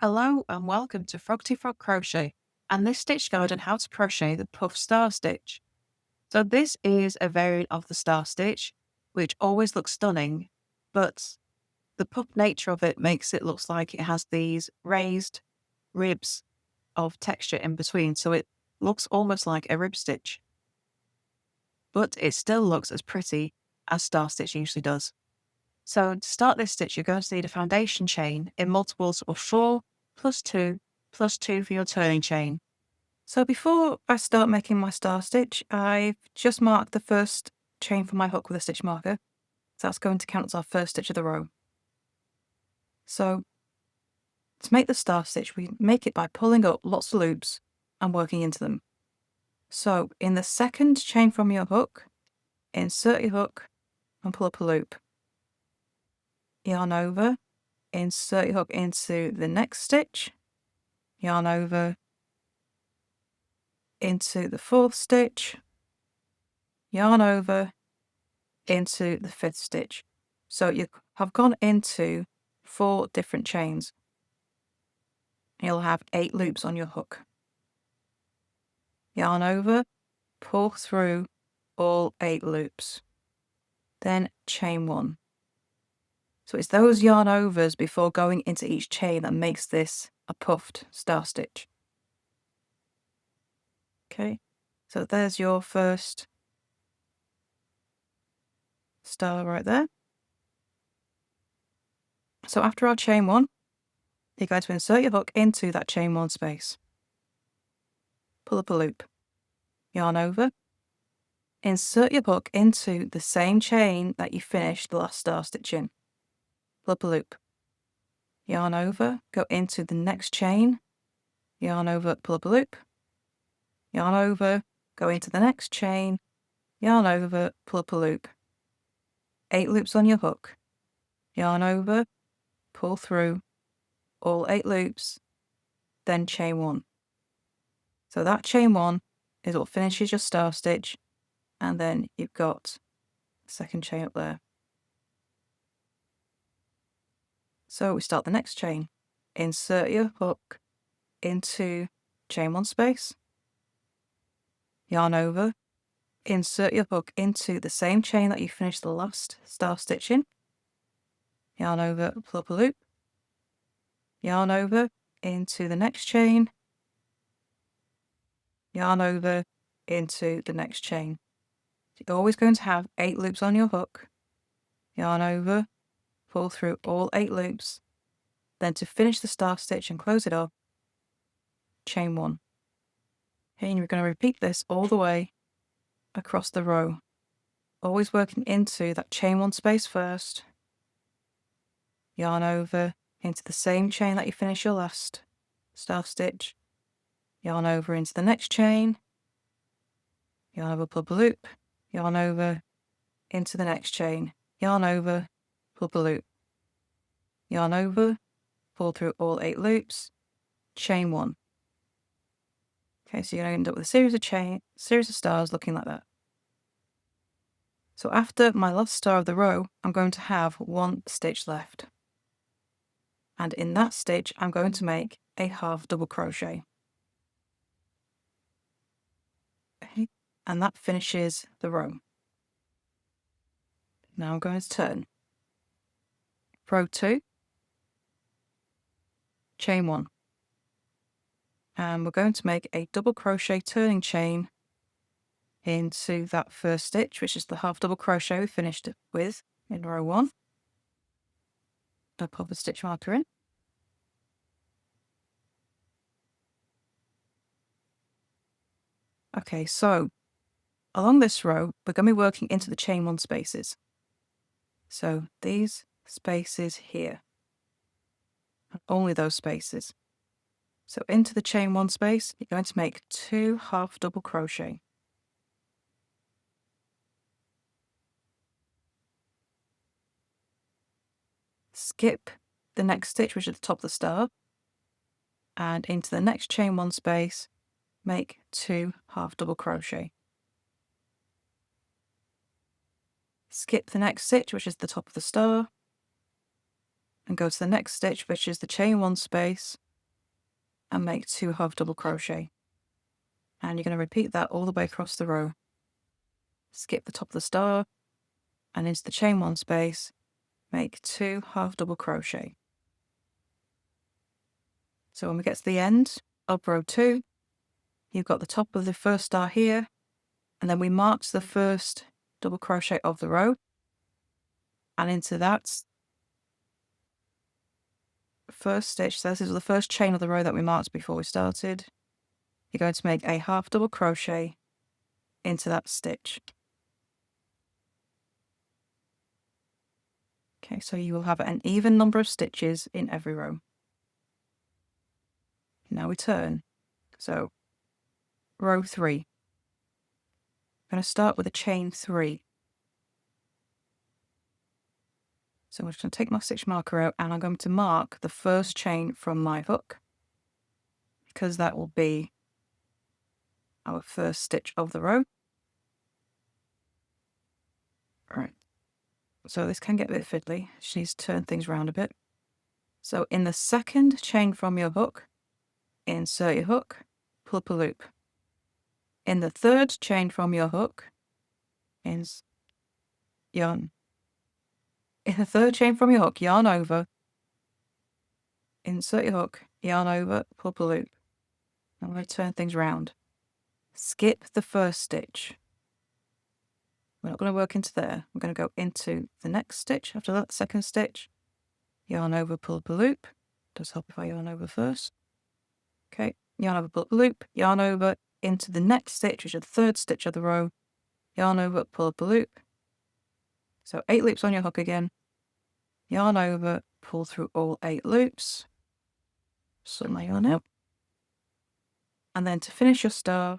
Hello and welcome to Froggity Frog Crochet and this stitch guide on how to crochet the puff star stitch. So this is a variant of the star stitch, which always looks stunning, but the puff nature of it makes it look like it has these raised ribs of texture in between, so it looks almost like a rib stitch. But it still looks as pretty as star stitch usually does. So to start this stitch, you're going to need a foundation chain in multiples of 4 plus 2 plus 2 for your turning chain. So before I start making my star stitch, I've just marked the first chain for my hook with a stitch marker. So that's going to count as our first stitch of the row. So to make the star stitch, we make it by pulling up lots of loops and working into them. So in the second chain from your hook, insert your hook and pull up a loop. Yarn over, insert your hook into the next stitch, yarn over into the fourth stitch, yarn over into the fifth stitch. So you have gone into 4 different chains. You'll have 8 loops on your hook. Yarn over, pull through all 8 loops. Then chain 1. So it's those yarn overs before going into each chain that makes this a puffed star stitch. Okay, so there's your first star right there. So after our chain 1, you're going to insert your hook into that chain 1 space. Pull up a loop. Yarn over. Insert your hook into the same chain that you finished the last star stitch in. Pull up a loop. Yarn over, go into the next chain. Yarn over, pull up a loop. Yarn over, go into the next chain. Yarn over, pull up a loop. 8 loops on your hook. Yarn over, pull through all 8 loops, then chain 1. So that chain 1 is what finishes your star stitch, and then you've got the second chain up there. So we start the next chain. Insert your hook into chain 1 space, yarn over, insert your hook into the same chain that you finished the last star stitch in, yarn over, pull up a loop, yarn over into the next chain, yarn over into the next chain. You're always going to have 8 loops on your hook, yarn over, pull through all 8 loops, then to finish the star stitch and close it off, chain 1. Okay, and you're going to repeat this all the way across the row, always working into that chain 1 space first, yarn over into the same chain that you finished your last star stitch, yarn over into the next chain, yarn over, pull up a loop, yarn over into the next chain, yarn over, pull up a loop, yarn over, pull through all 8 loops, chain 1. Okay, so you're going to end up with a series of stars looking like that. So after my last star of the row, I'm going to have 1 stitch left. And in that stitch, I'm going to make a half double crochet. Okay, and that finishes the row. Now I'm going to turn. Row 2, chain 1. And we're going to make a double crochet turning chain into that first stitch, which is the half double crochet we finished with in row 1. I'll pop a stitch marker in. Okay, so along this row, we're going to be working into the chain 1 spaces. So these spaces here, and only those spaces. So into the chain 1 space, you're going to make 2 half double crochet. Skip the next stitch, which is the top of the star, and into the next chain 1 space, make 2 half double crochet. Skip the next stitch, which is the top of the star, and go to the next stitch, which is the chain 1 space, and make 2 half double crochet. And you're going to repeat that all the way across the row. Skip the top of the star and into the chain 1 space, make 2 half double crochet. So when we get to the end of row 2, you've got the top of the first star here, and then we marked the first double crochet of the row, and into that first stitch, so this is the first chain of the row that we marked before we started, you're going to make a half double crochet into that stitch. Okay, so you will have an even number of stitches in every row. Now we turn. So row 3. I'm going to start with a chain 3. So I'm just going to take my stitch marker out and I'm going to mark the first chain from my hook, because that will be our first stitch of the row. Right. So this can get a bit fiddly. Just needs to turn things around a bit. So in the second chain from your hook, insert your hook, pull up a loop. In the third chain from your hook, yarn. In the third chain from your hook, yarn over, insert your hook, yarn over, pull up a loop. Now I'm going to turn things round. Skip the first stitch. We're not going to work into there. We're going to go into the next stitch after that second stitch. Yarn over, pull up a loop. Does help if I yarn over first. Okay, yarn over, pull up a loop, yarn over into the next stitch, which is the third stitch of the row. Yarn over, pull up a loop. So 8 loops on your hook again. Yarn over, pull through all 8 loops. Sort my yarn out. And then to finish your star,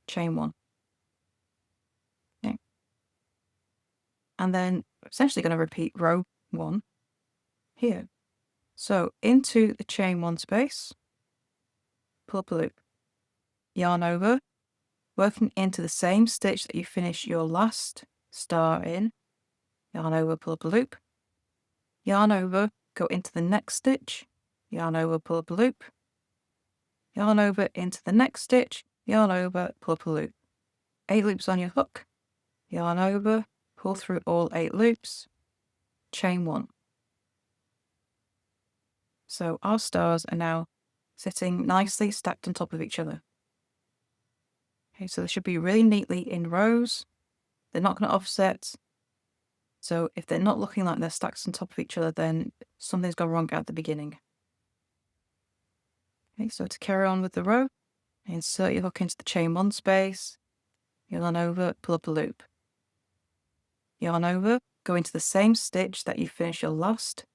chain 1. Okay. And then essentially going to repeat row 1 here. So into the chain 1 space, pull up a loop, yarn over, working into the same stitch that you finish your last star in, yarn over, pull up a loop, yarn over, go into the next stitch, yarn over, pull up a loop, yarn over into the next stitch, yarn over, pull up a loop. 8 loops on your hook, yarn over, pull through all 8 loops, chain 1. So our stars are now sitting nicely stacked on top of each other. Okay, so they should be really neatly in rows. They're not going to offset. So if they're not looking like they're stacked on top of each other, then something's gone wrong at the beginning. Okay, so to carry on with the row, insert your hook into the chain 1 space, yarn over, pull up a loop. Yarn over, go into the same stitch that you finish your last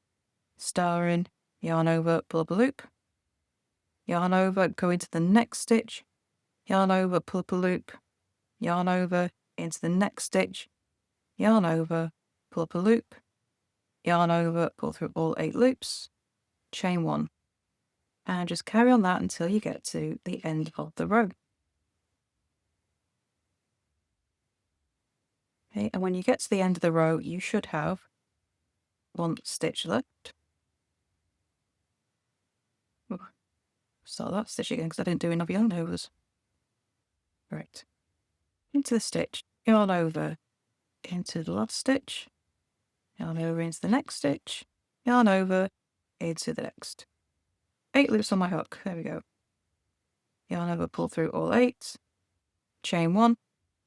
star in, yarn over, pull up a loop. Yarn over, go into the next stitch, yarn over, pull up a loop. Yarn over, into the next stitch, yarn over, pull up a loop. Yarn over, pull through all 8 loops, chain 1. And just carry on that until you get to the end of the row. Okay, and when you get to the end of the row, you should have 1 stitch left. Start that stitch again because I didn't do enough yarn overs. Right. Into the stitch, yarn over, into the last stitch, yarn over into the next stitch, yarn over into the next. 8 loops on my hook. There we go. Yarn over, pull through all 8, chain 1,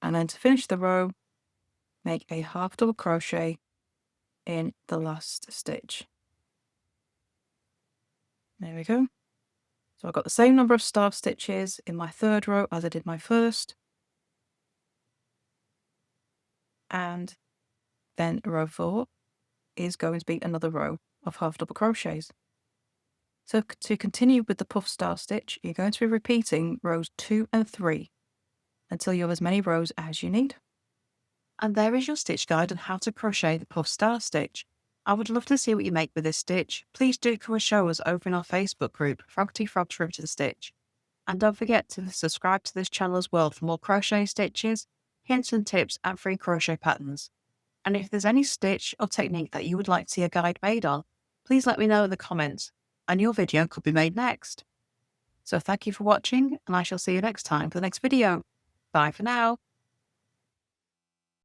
and then to finish the row, make a half double crochet in the last stitch. There we go. So I've got the same number of star stitches in my third row as I did my first. And then row 4 is going to be another row of half double crochets. So to continue with the puff star stitch, you're going to be repeating rows 2 and 3 until you have as many rows as you need. And there is your stitch guide on how to crochet the puff star stitch. I would love to see what you make with this stitch. Please do come and show us over in our Facebook group, Froggity Frogs Riveted the Stitch. And don't forget to subscribe to this channel as well for more crochet stitches, hints and tips, and free crochet patterns. And if there's any stitch or technique that you would like to see a guide made on, please let me know in the comments, and your video could be made next. So thank you for watching, and I shall see you next time for the next video. Bye for now.